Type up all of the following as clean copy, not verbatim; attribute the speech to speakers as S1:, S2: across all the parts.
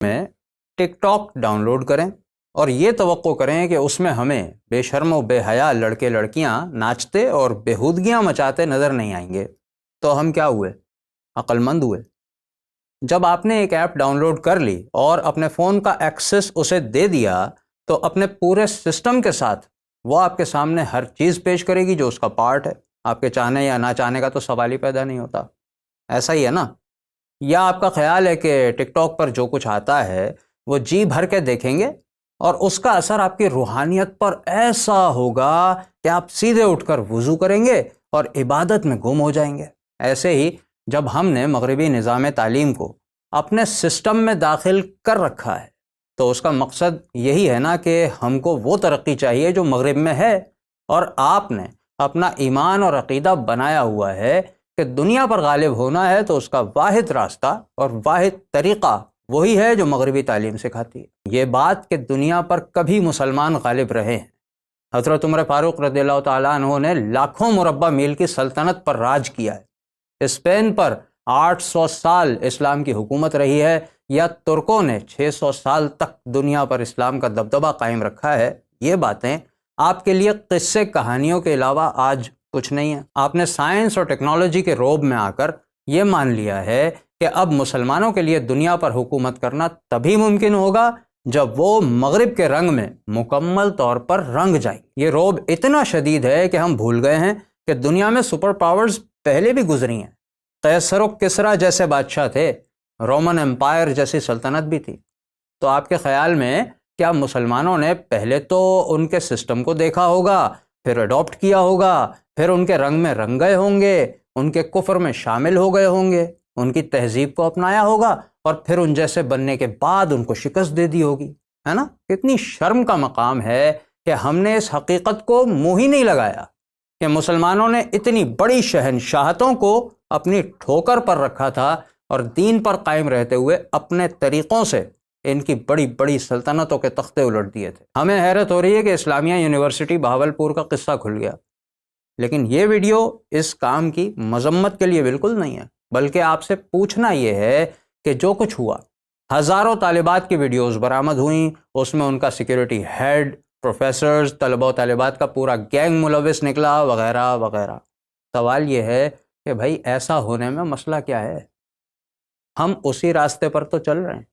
S1: میں ٹک talk down load کریں اور یہ توقع کریں کہ اس میں ہمیں بے شرم و بے حیا لڑکے لڑکیاں ناچتے اور بےہودگیاں مچاتے نظر نہیں آئیں گے تو ہم کیا ہوئے؟ عقل مند ہوئے۔ جب آپ نے ایک ایپ ڈاؤن لوڈ کر لی اور اپنے فون کا ایکسس اسے دے دیا تو اپنے پورے سسٹم کے ساتھ وہ آپ کے سامنے ہر چیز پیش کرے گی جو اس کا پارٹ ہے۔ آپ کے چاہنے یا نہ چاہنے کا تو سوال ہی پیدا نہیں ہوتا۔ ایسا ہی ہے نا؟ یا آپ کا خیال ہے کہ ٹک ٹاک پر جو کچھ آتا ہے وہ جی بھر کے دیکھیں گے اور اس کا اثر آپ کی روحانیت پر ایسا ہوگا کہ آپ سیدھے اٹھ کر وضو کریں گے اور عبادت میں گم ہو جائیں گے؟ ایسے ہی جب ہم نے مغربی نظام تعلیم کو اپنے سسٹم میں داخل کر رکھا ہے تو اس کا مقصد یہی ہے نا کہ ہم کو وہ ترقی چاہیے جو مغرب میں ہے، اور آپ نے اپنا ایمان اور عقیدہ بنایا ہوا ہے کہ دنیا پر غالب ہونا ہے تو اس کا واحد راستہ اور واحد طریقہ وہی ہے جو مغربی تعلیم سکھاتی ہے۔ یہ بات کہ دنیا پر کبھی مسلمان غالب رہے ہیں، حضرت عمر فاروق رضی اللہ تعالیٰ عنہ نے لاکھوں مربع میل کی سلطنت پر راج کیا ہے، اسپین پر 800 سال اسلام کی حکومت رہی ہے، یا ترکوں نے 600 سال تک دنیا پر اسلام کا دبدبہ قائم رکھا ہے، یہ باتیں آپ کے لیے قصے کہانیوں کے علاوہ آج کچھ نہیں ہے۔ آپ نے سائنس اور ٹیکنالوجی کے روب میں آ کر یہ مان لیا ہے کہ اب مسلمانوں کے لیے دنیا پر حکومت کرنا تبھی ممکن ہوگا جب وہ مغرب کے رنگ میں مکمل طور پر رنگ جائیں۔ یہ روب اتنا شدید ہے کہ ہم بھول گئے ہیں کہ دنیا میں سپر پاورز پہلے بھی گزری ہیں۔ قیصر و کسریٰ جیسے بادشاہ تھے، رومن امپائر جیسی سلطنت بھی تھی۔ تو آپ کے خیال میں کیا مسلمانوں نے پہلے تو ان کے سسٹم کو دیکھا ہوگا، پھر اڈاپٹ کیا ہوگا، پھر ان کے رنگ میں رنگ گئے ہوں گے، ان کے کفر میں شامل ہو گئے ہوں گے، ان کی تہذیب کو اپنایا ہوگا اور پھر ان جیسے بننے کے بعد ان کو شکست دے دی ہوگی؟ ہے نا؟ کتنی شرم کا مقام ہے کہ ہم نے اس حقیقت کو منہ ہی نہیں لگایا کہ مسلمانوں نے اتنی بڑی شہنشاہتوں کو اپنی ٹھوکر پر رکھا تھا اور دین پر قائم رہتے ہوئے اپنے طریقوں سے ان کی بڑی بڑی سلطنتوں کے تختے الٹ دیے تھے۔ ہمیں حیرت ہو رہی ہے کہ اسلامیہ یونیورسٹی بہاولپور کا قصہ کھل گیا، لیکن یہ ویڈیو اس کام کی مذمت کے لیے بالکل نہیں ہے، بلکہ آپ سے پوچھنا یہ ہے کہ جو کچھ ہوا، ہزاروں طالبات کی ویڈیوز برآمد ہوئیں، اس میں ان کا سیکیورٹی ہیڈ، پروفیسرز، طلبہ و طالبات کا پورا گینگ ملوث نکلا، وغیرہ وغیرہ۔ سوال یہ ہے کہ بھائی ایسا ہونے میں مسئلہ کیا ہے؟ ہم اسی راستے پر تو چل رہے ہیں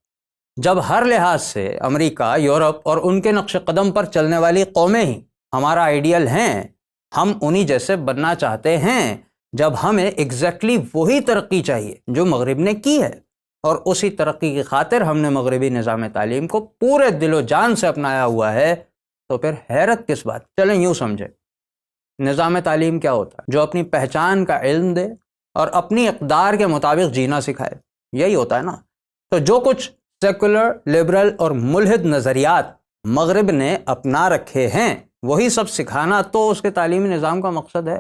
S1: جب ہر لحاظ سے امریکہ، یورپ اور ان کے نقش قدم پر چلنے والی قومیں ہی ہمارا آئیڈیل ہیں، ہم انہی جیسے بننا چاہتے ہیں، جب ہمیں ایگزیکٹلی وہی ترقی چاہیے جو مغرب نے کی ہے، اور اسی ترقی کی خاطر ہم نے مغربی نظام تعلیم کو پورے دل و جان سے اپنایا ہوا ہے، تو پھر حیرت کس بات؟ چلیں یوں سمجھیں، نظام تعلیم کیا ہوتا ہے؟ جو اپنی پہچان کا علم دے اور اپنی اقدار کے مطابق جینا سکھائے، یہی ہوتا ہے نا؟ تو جو کچھ سیکولر، لبرل اور ملحد نظریات مغرب نے اپنا رکھے ہیں وہی سب سکھانا تو اس کے تعلیمی نظام کا مقصد ہے۔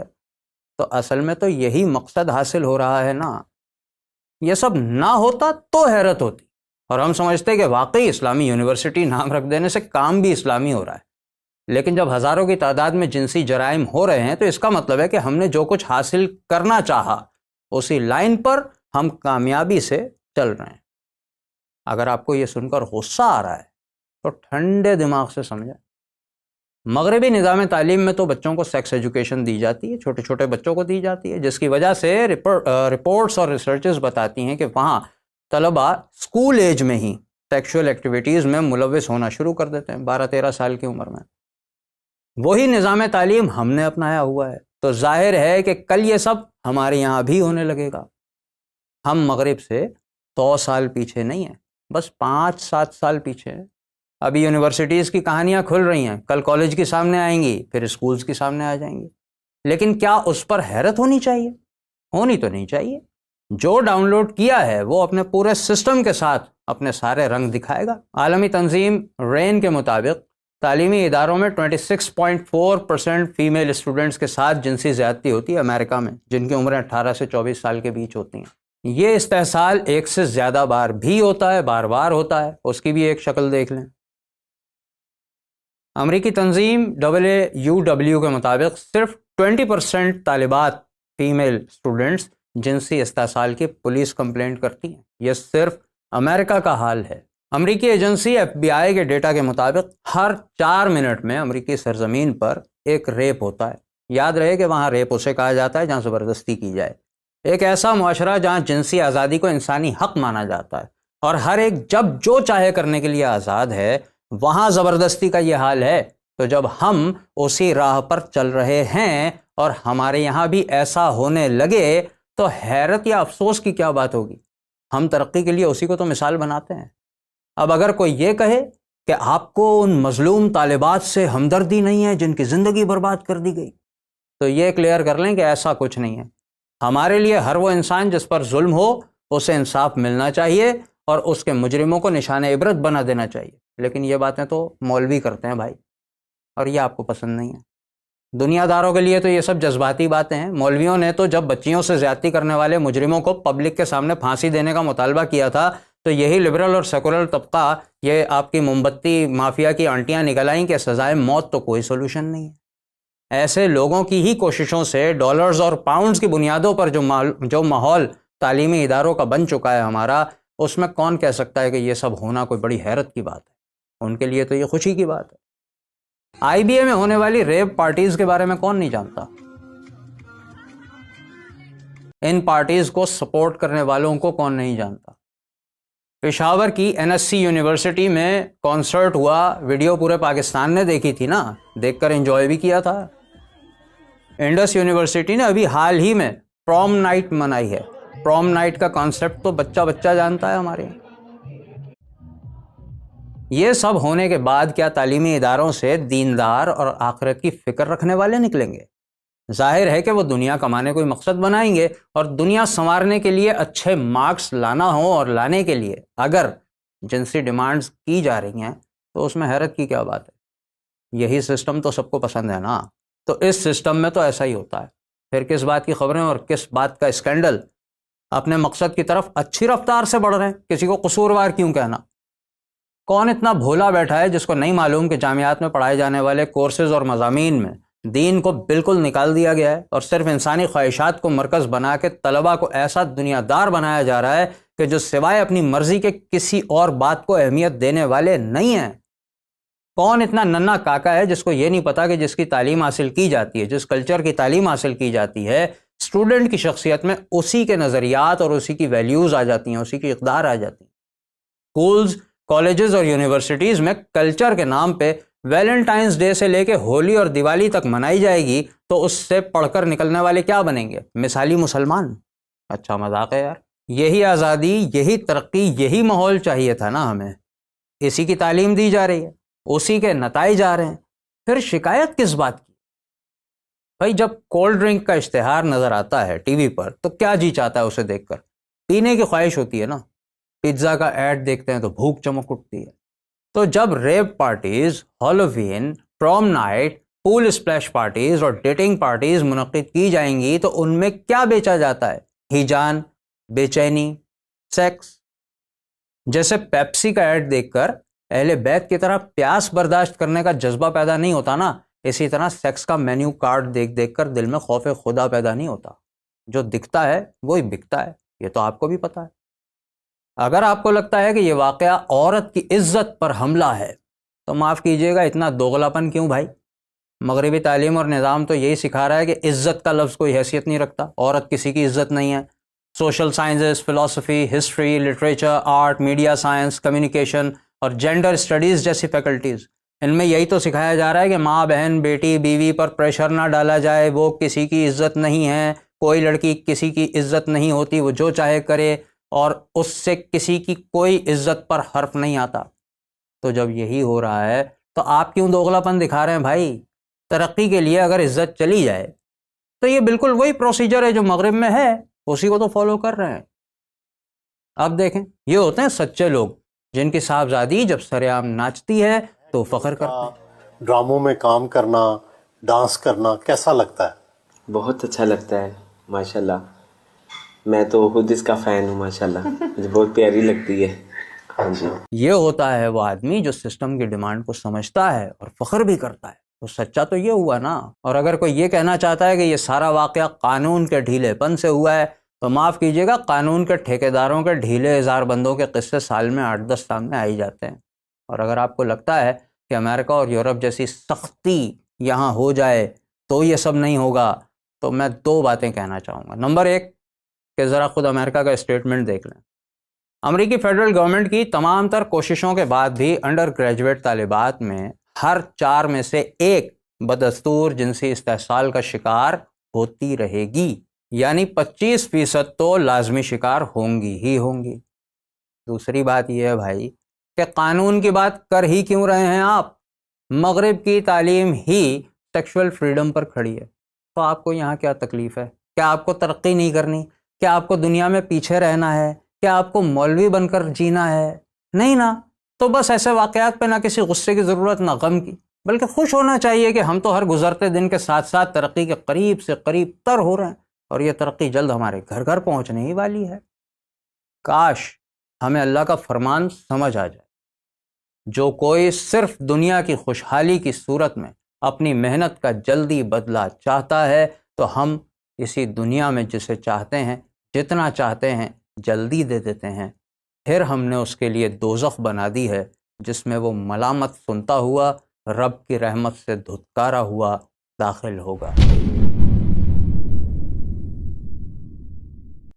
S1: تو اصل میں تو یہی مقصد حاصل ہو رہا ہے نا۔ یہ سب نہ ہوتا تو حیرت ہوتی اور ہم سمجھتے کہ واقعی اسلامی یونیورسٹی نام رکھ دینے سے کام بھی اسلامی ہو رہا ہے، لیکن جب ہزاروں کی تعداد میں جنسی جرائم ہو رہے ہیں تو اس کا مطلب ہے کہ ہم نے جو کچھ حاصل کرنا چاہا اسی لائن پر ہم کامیابی سے چل رہے ہیں۔ اگر آپ کو یہ سن کر غصہ آ رہا ہے تو ٹھنڈے دماغ سے سمجھیں، مغربی نظام تعلیم میں تو بچوں کو سیکس ایجوکیشن دی جاتی ہے، چھوٹے چھوٹے بچوں کو دی جاتی ہے، جس کی وجہ سے رپورٹس اور ریسرچز بتاتی ہیں کہ وہاں طلبہ اسکول ایج میں ہی سیکشول ایکٹیویٹیز میں ملوث ہونا شروع کر دیتے ہیں، 12-13 سال کی عمر میں۔ وہی نظام تعلیم ہم نے اپنایا ہوا ہے، تو ظاہر ہے کہ کل یہ سب ہمارے یہاں بھی ہونے لگے گا۔ ہم مغرب سے 100 سال پیچھے نہیں ہیں، بس 5-7 سال پیچھے ہیں۔ ابھی یونیورسٹیز کی کہانیاں کھل رہی ہیں، کل کالج کی سامنے آئیں گی، پھر اسکولز کی سامنے آ جائیں گی، لیکن کیا اس پر حیرت ہونی چاہیے؟ ہونی تو نہیں چاہیے۔ جو ڈاؤن لوڈ کیا ہے وہ اپنے پورے سسٹم کے ساتھ اپنے سارے رنگ دکھائے گا۔ عالمی تنظیم رین کے مطابق تعلیمی اداروں میں 26.4% فیمیل اسٹوڈنٹس کے ساتھ جنسی زیادتی ہوتی ہے امریکہ میں، جن کی عمریں 18 سے 24 سال کے بیچ ہوتی ہیں۔ یہ استحصال ایک سے زیادہ بار بھی ہوتا ہے، بار بار ہوتا ہے، اس کی بھی ایک شکل دیکھ لیں۔ امریکی تنظیم WUW کے مطابق صرف 20% طالبات فیمیل اسٹوڈنٹس جنسی استحصال کی پولیس کمپلینٹ کرتی ہیں۔ یہ صرف امریکہ کا حال ہے۔ امریکی ایجنسی FBI کے ڈیٹا کے مطابق ہر 4 منٹ میں امریکی سرزمین پر ایک ریپ ہوتا ہے۔ یاد رہے کہ وہاں ریپ اسے کہا جاتا ہے جہاں زبردستی کی جائے۔ ایک ایسا معاشرہ جہاں جنسی آزادی کو انسانی حق مانا جاتا ہے اور ہر ایک جب جو چاہے کرنے کے لیے آزاد ہے، وہاں زبردستی کا یہ حال ہے۔ تو جب ہم اسی راہ پر چل رہے ہیں اور ہمارے یہاں بھی ایسا ہونے لگے تو حیرت یا افسوس کی کیا بات ہوگی؟ ہم ترقی کے لیے اسی کو تو مثال بناتے ہیں۔ اب اگر کوئی یہ کہے کہ آپ کو ان مظلوم طالبات سے ہمدردی نہیں ہے جن کی زندگی برباد کر دی گئی، تو یہ کلیئر کر لیں کہ ایسا کچھ نہیں ہے۔ ہمارے لیے ہر وہ انسان جس پر ظلم ہو اسے انصاف ملنا چاہیے اور اس کے مجرموں کو نشان عبرت بنا دینا چاہیے۔ لیکن یہ باتیں تو مولوی کرتے ہیں بھائی، اور یہ آپ کو پسند نہیں ہے۔ دنیا داروں کے لیے تو یہ سب جذباتی باتیں ہیں۔ مولویوں نے تو جب بچیوں سے زیادتی کرنے والے مجرموں کو پبلک کے سامنے پھانسی دینے کا مطالبہ کیا تھا تو یہی لبرل اور سیکولر طبقہ، یہ آپ کی موم بتی مافیا کی آنٹیاں نکل آئیں کہ سزائے موت تو کوئی سولوشن نہیں ہے۔ ایسے لوگوں کی ہی کوششوں سے ڈالرز اور پاؤنڈز کی بنیادوں پر جو ماحول تعلیمی اداروں کا بن چکا ہے ہمارا، اس میں کون کہہ سکتا ہے کہ یہ سب ہونا کوئی بڑی حیرت کی بات ہے؟ ان کے لیے تو یہ خوشی کی بات ہے۔ IBA میں ہونے والی ریپ پارٹیز کے بارے میں کون نہیں جانتا؟ ان پارٹیز کو سپورٹ کرنے والوں کو کون نہیں جانتا؟ پشاور کی NSC یونیورسٹی میں کانسرٹ ہوا، ویڈیو پورے پاکستان نے دیکھی تھی نا، دیکھ کر انجوائے بھی کیا تھا۔ انڈس یونیورسٹی نے ابھی حال ہی میں پروم نائٹ منائی ہے۔ پروم نائٹ کا کانسیپٹ تو بچہ بچہ جانتا ہے ہمارے یہاں۔ یہ سب ہونے کے بعد کیا تعلیمی اداروں سے دیندار اور آخرت کی فکر رکھنے والے نکلیں گے؟ ظاہر ہے کہ وہ دنیا کمانے کوئی مقصد بنائیں گے، اور دنیا سنوارنے کے لیے اچھے مارکس لانا ہو اور لانے کے لیے اگر جنسی ڈیمانڈز کی جا رہی ہیں تو اس میں حیرت کی کیا بات ہے؟ یہی سسٹم تو سب کو پسند ہے نا، تو اس سسٹم میں تو ایسا ہی ہوتا ہے۔ پھر کس بات کی خبریں اور کس بات کا اسکینڈل؟ اپنے مقصد کی طرف اچھی رفتار سے بڑھ رہے ہیں، کسی کو قصوروار کیوں کہنا؟ کون اتنا بھولا بیٹھا ہے جس کو نہیں معلوم کہ جامعات میں پڑھائے جانے والے کورسز اور مضامین میں دین کو بالکل نکال دیا گیا ہے اور صرف انسانی خواہشات کو مرکز بنا کے طلباء کو ایسا دنیا دار بنایا جا رہا ہے کہ جو سوائے اپنی مرضی کے کسی اور بات کو اہمیت دینے والے نہیں ہیں؟ کون اتنا ننھا کاکا ہے جس کو یہ نہیں پتا کہ جس کی تعلیم حاصل کی جاتی ہے، جس کلچر کی تعلیم حاصل کی جاتی ہے، اسٹوڈنٹ کی شخصیت میں اسی کے نظریات اور اسی کی ویلیوز آ جاتی ہیں، اسی کی اقدار آ جاتی ہیں۔ اسکولز، کالجز اور یونیورسٹیز میں کلچر کے نام پہ ویلنٹائنز ڈے سے لے کے ہولی اور دیوالی تک منائی جائے گی تو اس سے پڑھ کر نکلنے والے کیا بنیں گے؟ مثالی مسلمان؟ اچھا مذاق ہے یار۔ یہی آزادی، یہی ترقی، یہی ماحول چاہیے تھا نا ہمیں۔ اسی کی تعلیم دی جا رہی ہے، اسی کے نتائج آ رہے ہیں، پھر شکایت کس بات کی؟ بھائی جب کولڈ ڈرنک کا اشتہار نظر آتا ہے ٹی وی پر تو کیا جی چاہتا ہے اسے دیکھ کر؟ پینے کی خواہش ہوتی ہے نا۔ پیزا کا ایڈ دیکھتے ہیں تو بھوک چمک اٹھتی ہے۔ تو جب rap parties, Halloween, prom night, pool splash parties اور ڈیٹنگ پارٹیز منعقد کی جائیں گی تو ان میں کیا بیچا جاتا ہے؟ ہیجان، بے چینی، سیکس۔ جیسے پیپسی کا ایڈ دیکھ کر اہل بیت کی طرح پیاس برداشت کرنے کا جذبہ پیدا نہیں ہوتا نا، اسی طرح سیکس کا مینیو کارڈ دیکھ کر دل میں خوف خدا پیدا نہیں ہوتا۔ جو دکھتا ہے وہی بکتا ہے، یہ تو آپ کو بھی پتا ہے۔ اگر آپ کو لگتا ہے کہ یہ واقعہ عورت کی عزت پر حملہ ہے تو معاف کیجیے گا، اتنا دوغلاپن کیوں بھائی؟ مغربی تعلیم اور نظام تو یہی سکھا رہا ہے کہ عزت کا لفظ کوئی حیثیت نہیں رکھتا، عورت کسی کی عزت نہیں ہے۔ سوشل سائنسز، فلسفی، history, literature, art, media science, communication اور جینڈر اسٹڈیز جیسی فیکلٹیز، ان میں یہی تو سکھایا جا رہا ہے کہ ماں، بہن، بیٹی، بیوی پر پریشر نہ ڈالا جائے، وہ کسی کی عزت نہیں ہے، کوئی لڑکی کسی کی عزت نہیں ہوتی، وہ جو چاہے کرے اور اس سے کسی کی کوئی عزت پر حرف نہیں آتا۔ تو جب یہی ہو رہا ہے تو آپ کیوں دوغلاپن دکھا رہے ہیں بھائی؟ ترقی کے لیے اگر عزت چلی جائے تو یہ بالکل وہی پروسیجر ہے جو مغرب میں ہے، اسی کو تو فالو کر رہے ہیں۔ اب دیکھیں، یہ ہوتے ہیں سچے لوگ جن کی صاحبزادی جب سر عام ناچتی ہے تو فخر کرتے ہیں۔
S2: ڈراموں میں کام کرنا، ڈانس کرنا کیسا لگتا ہے؟
S3: بہت اچھا لگتا ہے ماشاءاللہ، میں تو خود اس کا فین ہوں ماشاءاللہ، مجھے بہت پیاری لگتی ہے۔ ہاں جی،
S1: یہ ہوتا ہے وہ آدمی جو سسٹم کی ڈیمانڈ کو سمجھتا ہے اور فخر بھی کرتا ہے، تو سچا تو یہ ہوا نا۔ اور اگر کوئی یہ کہنا چاہتا ہے کہ یہ سارا واقعہ قانون کے ڈھیلے پن سے ہوا ہے تو معاف کیجیے گا، قانون کے ٹھیکیداروں کے ڈھیلے ہزار بندوں کے قصے سال میں 8-10 سامنے آ ہی جاتے ہیں۔ اور اگر آپ کو لگتا ہے کہ امریکہ اور یورپ جیسی سختی یہاں ہو جائے تو یہ سب نہیں ہوگا، تو میں 2 باتیں کہنا چاہوں گا۔ نمبر 1 کہ ذرا خود امریکہ کا اسٹیٹمنٹ دیکھ لیں۔ امریکی فیڈرل گورنمنٹ کی تمام تر کوششوں کے بعد بھی انڈر گریجویٹ طالبات میں ہر 4 میں سے 1 بدستور جنسی استحصال کا شکار ہوتی رہے گی، یعنی 25% تو لازمی شکار ہوں گی ہی ہوں گی۔ دوسری بات یہ ہے بھائی کہ قانون کی بات کر ہی کیوں رہے ہیں آپ؟ مغرب کی تعلیم ہی سیکشول فریڈم پر کھڑی ہے، تو آپ کو یہاں کیا تکلیف ہے؟ کیا آپ کو ترقی نہیں کرنی؟ کیا آپ کو دنیا میں پیچھے رہنا ہے؟ کیا آپ کو مولوی بن کر جینا ہے؟ نہیں نا۔ تو بس ایسے واقعات پہ نہ کسی غصے کی ضرورت نہ غم کی، بلکہ خوش ہونا چاہیے کہ ہم تو ہر گزرتے دن کے ساتھ ساتھ ترقی کے قریب سے قریب تر ہو رہے ہیں، اور یہ ترقی جلد ہمارے گھر گھر پہنچنے ہی والی ہے۔ کاش ہمیں اللہ کا فرمان سمجھ آ جائے، جو کوئی صرف دنیا کی خوشحالی کی صورت میں اپنی محنت کا جلدی بدلہ چاہتا ہے تو ہم اسی دنیا میں جسے چاہتے ہیں، جتنا چاہتے ہیں، جلدی دے دیتے ہیں۔ پھر ہم نے اس کے لیے دوزخ بنا دی ہے جس میں وہ ملامت سنتا ہوا رب کی رحمت سے دھتکارا ہوا داخل ہوگا۔